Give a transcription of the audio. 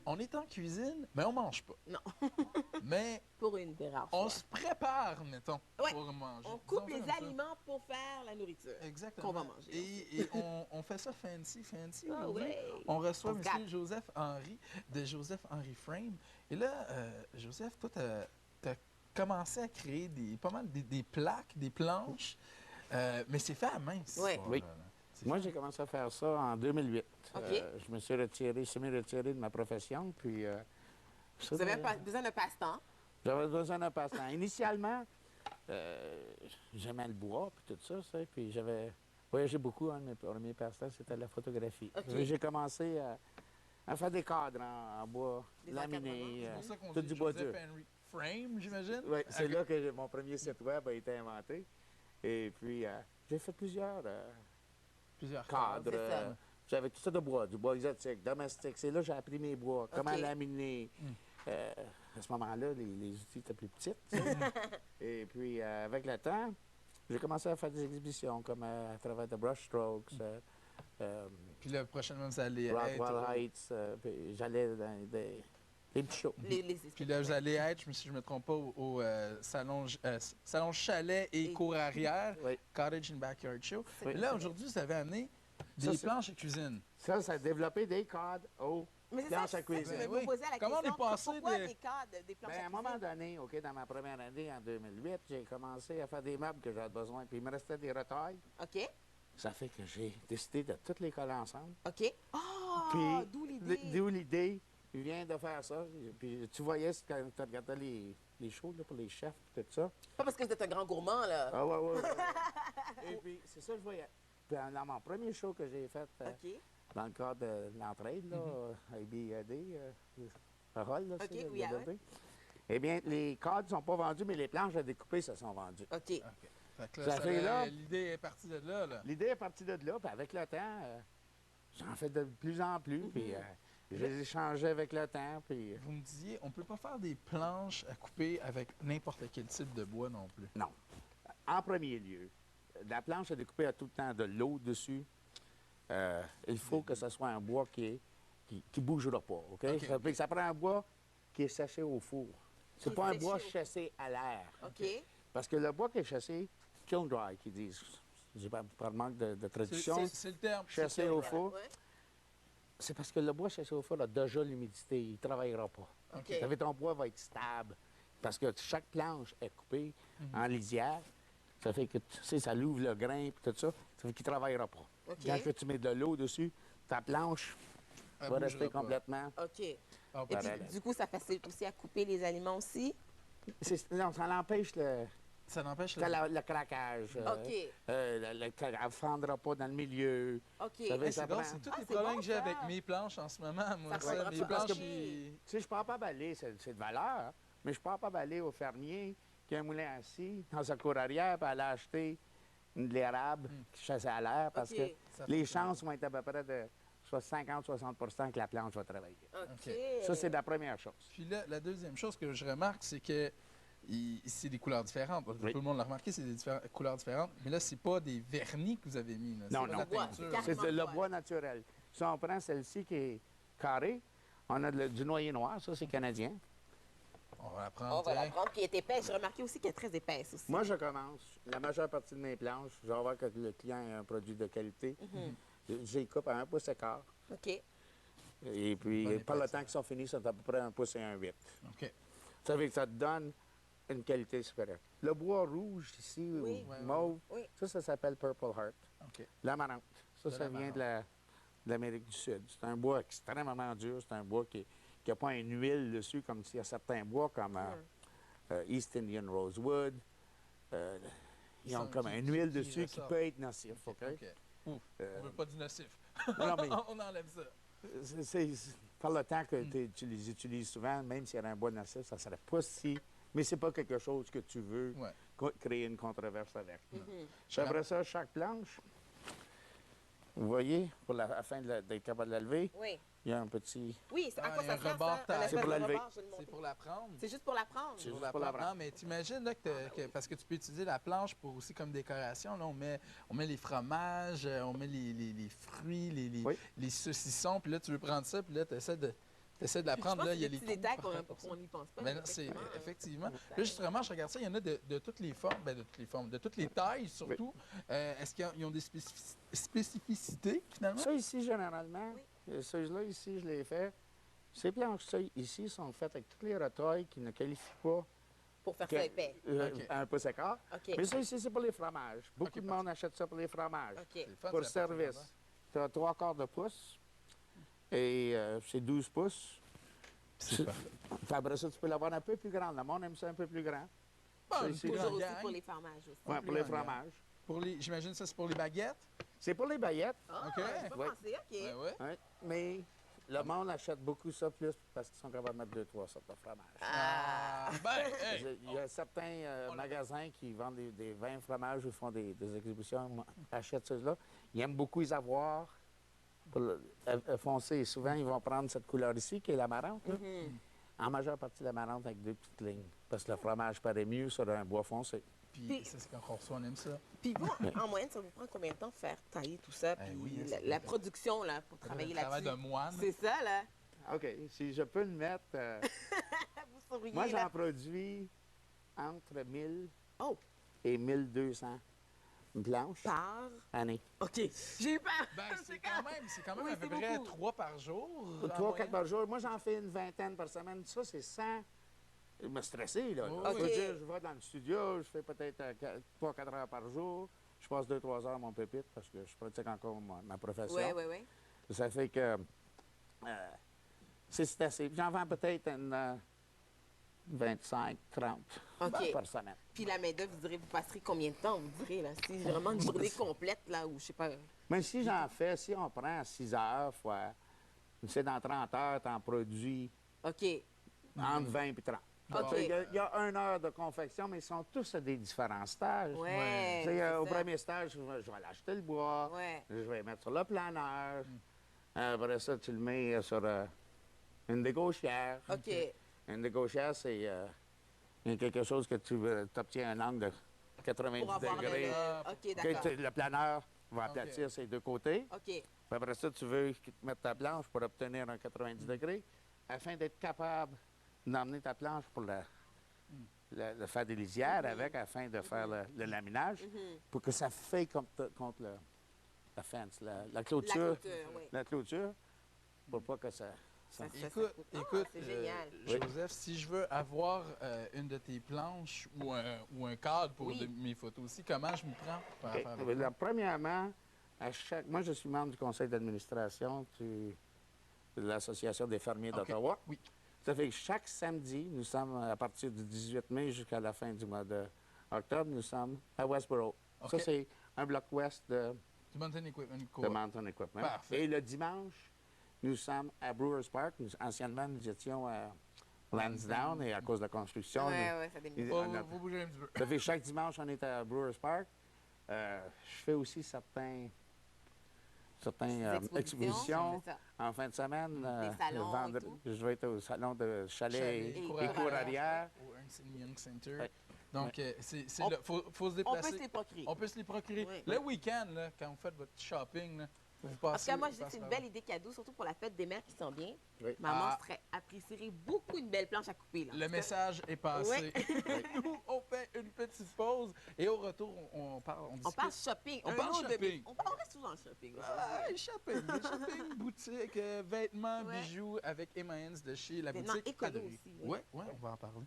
on est en cuisine, mais on mange pas. Non. Mais Pour une des rares on fois. se prépare, mettons, Ouais. pour manger. On coupe Disons les ça comme ça. aliments pour faire la nourriture. Exactement. Qu'on va manger. Et on fait ça fancy. Ah Aujourd'hui, ouais. on reçoit On se M. gâte. Joseph Henry de Joseph Henry Frame. Et là, Joseph, toi, tu as commencé à créer pas mal des plaques, des planches, mais c'est fait à main, cette Ouais. histoire-là, Oui. là. C'est Moi, fait- j'ai commencé à faire ça en 2008. OK. Je me suis retiré, semi-retiré de ma profession, puis... ça, Vous avez besoin d'un passe-temps. J'avais besoin d'un passe-temps. Initialement, j'aimais le bois, puis tout ça, puis j'avais voyagé beaucoup. Un de mes premiers passe-temps, c'était la photographie. OK. J'ai commencé à faire des cadres en bois, Des laminé, C'est pour ça qu'on tout dit du bois dur. Joseph Henry Frame, j'imagine? Oui, c'est Ok. là que mon premier site web a été inventé. Et puis, j'ai fait plusieurs Plusieurs cadres. c'est ça. J'avais tout ça de bois, du bois exotique, domestique. C'est là que j'ai appris mes bois, comment laminer. À ce moment-là, les outils étaient plus petits. tu sais. Et puis, avec le temps, j'ai commencé à faire des exhibitions, comme à travers de Brushstrokes, Puis là, prochainement, vous allez Rockwell être... Heights. Puis j'allais dans des petits shows. Puis là, vous allez être, si je ne me trompe pas, au salon chalet et cour arrière, Oui. Cottage and Backyard Show. Oui. Là, aujourd'hui, vous avez amené des Ça, c'est- planches à cuisine. Ça a développé des cadres aux Mais c'est planches ça, à cuisine. je Oui. me posais la Comment on question. est passé Pourquoi de- des cadres, des planches Ben, à à un moment cuisine? donné, OK, dans ma première année, en 2008, j'ai commencé à faire des meubles que j'avais besoin. Puis il me restait des retailles. OK. Ça fait que j'ai décidé de toutes les coller ensemble. OK. Ah, Puis, d'où l'idée. D'où l'idée vient de faire ça. Puis tu voyais quand tu regardais les shows là, pour les chefs et tout ça. Pas parce que vous êtes un grand gourmand, là. Ah ouais, ouais. Et puis, c'est ça que je voyais. Puis dans mon premier show que j'ai fait, OK. dans le cadre de l'entraide, là, avec BAD, Parole, là, OK, c'est oui, ah BAD. Eh bien, les cadres ne sont pas vendus, mais les planches à découper, ça sont vendues. OK. OK. Fait que là, Ça fait là- l'idée est partie de là, là. L'idée est partie de là, puis avec le temps, j'en fais de plus en plus, puis je les ai changés avec le temps, puis Vous me disiez, on ne peut pas faire des planches à couper avec n'importe quel type de bois non plus. non. En premier lieu, la planche à découper a tout le temps de l'eau dessus. Il faut que ce soit un bois qui bougera pas, OK? OK, Ça fait que ça prend un bois qui est séché au four. C'est Qui est pas un séché bois au four. chassé à l'air. OK. Parce que le bois qui est chassé, kiln dry, qu'ils disent, j'ai pas par manque de traduction, C'est le terme. chassé c'est au ça. four, Ouais. c'est parce que le bois chassé au four a déjà l'humidité, il ne travaillera pas. OK. Ça fait que ton bois va être stable. Parce que chaque planche est coupée en lisière. Ça fait que, tu sais, ça l'ouvre le grain et tout ça. Ça fait qu'il ne travaillera pas. OK. Quand que tu mets de l'eau dessus, ta planche Elle va bougera rester pas. complètement. OK. Et Ah, puis, Parallèle. du coup, ça facilite aussi à couper les aliments aussi. Non, ça l'empêche Ça n'empêche... le craquage. OK. Elle ne fendra pas dans le milieu. OK. Ça veut- Hey, ça c'est drôle, prend- c'est tous Ah, les c'est problèmes bon, que j'ai ça. avec mes planches en ce moment, moi. Ça prendra Mes pas planches, parce que- ils- Tu sais, je ne pars pas balai, c'est de valeur, mais je ne pars pas balai au fermier qui a un moulin assis dans sa cour arrière pour aller acheter de l'érable qui chasse à l'air parce OK. que Ça les fait- chances vont être à peu près de 50-60 que la planche va travailler. OK. Ça, c'est la première chose. Puis là, la deuxième chose que je remarque, c'est que c'est des couleurs différentes. Oui. Tout le monde l'a remarqué, c'est des couleurs différentes. Mais là, c'est pas des vernis que vous avez mis. Là. Non, C'est non. la Bois, teinture. c'est C'est Carrément le bois. bois naturel. Si on prend celle-ci qui est carrée, on a du noyer noir, ça c'est canadien. On va la prendre. On va la tiens. prendre, puis elle est épaisse. J'ai remarqué aussi qu'elle est très épaisse aussi. Moi, je commence. La majeure partie de mes planches, je vais voir que le client a un produit de qualité. Je les coupe à 1 pouce et quart. OK. Et puis, Bonne par le épaisseur. temps qu'ils sont finis, c'est à peu près 1 pouce et 1 8. OK. Ça veut dire que ça te donne une qualité supérieure. Le bois rouge ici, Oui. ou mauve, Oui. ça s'appelle Purple Heart. OK. L'amarante. Ça, De ça vient l'amarante. de l'Amérique du Sud. C'est un bois extrêmement dur. C'est un bois qui n'a pas une huile dessus, comme s'il y a certains bois comme East Indian Rosewood. Ils ont Qui comme sont- une qui- huile qui dessus qui ressortent. peut être nocif. OK? OK. Ouf. On veut pas du nocif. Non, mais On enlève ça. par le temps que tu les utilises souvent, même s'il y avait un bois nocif, ça ne serait pas si... Mais c'est pas quelque chose que tu veux Ouais. créer une controverse avec. Puis après ça, chaque planche, vous voyez, pour la fin d'être capable de la lever, Oui. il y a un petit... Oui, c'est à Ah, quoi il y a ça un sert, rebord ça? taille. Un C'est pour espèce la de lever. rebord, je vais le C'est montrer. pour la prendre. C'est juste pour la prendre. C'est Pour juste la pour la prendre. prendre. Non, mais t'imagines là, parce que tu peux utiliser la planche pour aussi comme décoration. Là, on met les fromages, on met les fruits, Oui. les saucissons. Puis là, tu veux prendre ça, puis là, tu essaies de Essaies de Je l'apprendre, pense là, que il y a c'est les des trous détails parfait qu'on pour ça. qu'on n'y pense pas. Ben mais non, c'est effectivement, effectivement. Là, justement, je regarde ça, il y en a de toutes les formes, ben, de toutes les formes, de toutes les tailles surtout. Est-ce qu'ils ont des spécificités, finalement? Ça ici, généralement, Oui. ceux-là ici, je les fais. Ces planches-là ici sont faites avec toutes les retailles qui ne qualifient pas pour faire que- ça épais. OK. un pouce et quart. OK. Mais ça ici, c'est pour les fromages. Beaucoup OK, de monde achète ça pour les fromages. OK. C'est le fun, Pour ça, la partie service. Tu as 3/4 de pouce et c'est 12 pouces. C'est parfait. Puis après ça, tu peux l'avoir un peu plus grande. Le monde aime ça un peu plus grand. Bon, Ça, une c'est plus Toujours grande aussi gang. pour les fromages aussi. Ouais, plus pour les grande gamme. fromages. J'imagine ça, c'est pour les baguettes? C'est pour les baguettes. Ah, OK. j'ai pas Ouais. pensé, OK. Ben ouais. Ouais, mais le monde achète beaucoup ça plus parce qu'ils sont capables de mettre 2-3 sortes de fromage. Ah, ben, hey, Il y a certains magasins qui vendent des vins fromages ou font des exhibitions, achètent ceux-là. Ils aiment beaucoup les avoir pour foncé. Souvent, ils vont prendre cette couleur ici, qui est l'amarante. Là. En majeure partie, l'amarante avec 2 petites lignes. Parce que le fromage paraît mieux sur un bois foncé. Puis, c'est ce qu'on reçoit, on aime ça. Puis vous, en moyenne, ça vous prend combien de temps faire tailler tout ça? Puis oui, hein, la production, là, pour travailler Le travail de là-dessus. moine. C'est ça, là. OK. Si je peux le mettre. Vous souriez, Moi, là. j'en produis entre 1000 Oh, et 1200 planches par... année. OK. J'ai eu peur. Ben, c'est quand même Oui, à peu c'est près beaucoup. 3 par jour. en 3-4 moyenne. par jour. Moi, j'en fais une vingtaine par semaine. Ça, c'est sans me stresser. Là. Oui, Je veux oui. dire, je vais dans le studio, je fais peut-être 3-4 heures par jour. Je passe 2-3 heures à mon pupitre parce que je pratique encore ma profession. Oui, oui, oui. Ça fait que c'est assez. J'en vends peut-être une 25-30 OK. par semaine. Puis la main-d'œuvre, vous direz, vous passerez combien de temps, vous direz, là? Si vraiment une journée complète, là, ou je sais pas. Mais si j'en fais, si on prend 6 heures fois, c'est dans 30 heures, tu en produis OK. entre 20 et 30. OK. Il y a 1 heure de confection, mais ils sont tous à des différents stages. Ouais. Tu sais, c'est au ça. premier stage, je vais aller acheter le bois, Ouais. je vais le mettre sur le planeur. Après ça, tu le mets sur une dégauchière. OK. Une dégauchière, c'est quelque chose que tu obtiens un angle de 90 Pour avoir degrés. OK, Que d'accord. le planeur va aplatir ses deux côtés. OK. Puis après ça, tu veux mettre ta planche pour obtenir un 90 degrés afin d'être capable d'emmener ta planche pour le faire des lisières avec afin de faire le laminage pour que ça faille contre la fence, la clôture. oui. La clôture pour pas que ça... Écoute, c'est génial. Joseph, si je veux avoir une de tes planches ou un cadre pour Oui. mes photos aussi, comment je m'y prends pour OK. faire Là, premièrement, moi, je suis membre du conseil d'administration de l'Association des fermiers OK. d'Ottawa. Oui. Ça fait que chaque samedi, nous sommes, à partir du 18 mai jusqu'à la fin du mois d'octobre, nous sommes à Westboro. OK. Ça, c'est un bloc ouest de Du Mountain Equipment Co. Mountain Equipment. Parfait. Et le dimanche, nous sommes à Brewers Park. Anciennement, nous étions à Lansdowne et à cause de la construction. Oui, nous- oui, ça démine. Faut bouger un petit peu. Ça fait que chaque dimanche, on est à Brewers Park. Je fais aussi certaines Expositions, expositions c'est ça. en fin de semaine. Des salons et tout. Je vais être au salon de chalet Chalet, et cour cour arrière. Au Ernst Young Center. Ouais. Donc, On- faut se On déplacer. peut se les procurer. On peut se les procurer. Oui. Le week-end, là, quand vous faites votre shopping, là, faut vous En passer. tout cas, moi, je dis que passer c'est une par belle idée cadeau, surtout pour la fête des mères qui s'en vient. Oui. Maman Ah. apprécierait beaucoup une belle planche à couper. Là. Le message est passé. Nous, on fait une petite pause et au retour, on parle. On On discute. parle shopping. On un parle autre de shopping. mes- On reste toujours dans le shopping. Ah, shopping, boutique, vêtements, Ouais. bijoux avec Emmaüs de chez la Vêtements boutique écolo Paderie. aussi, oui. Ouais, on va en parler.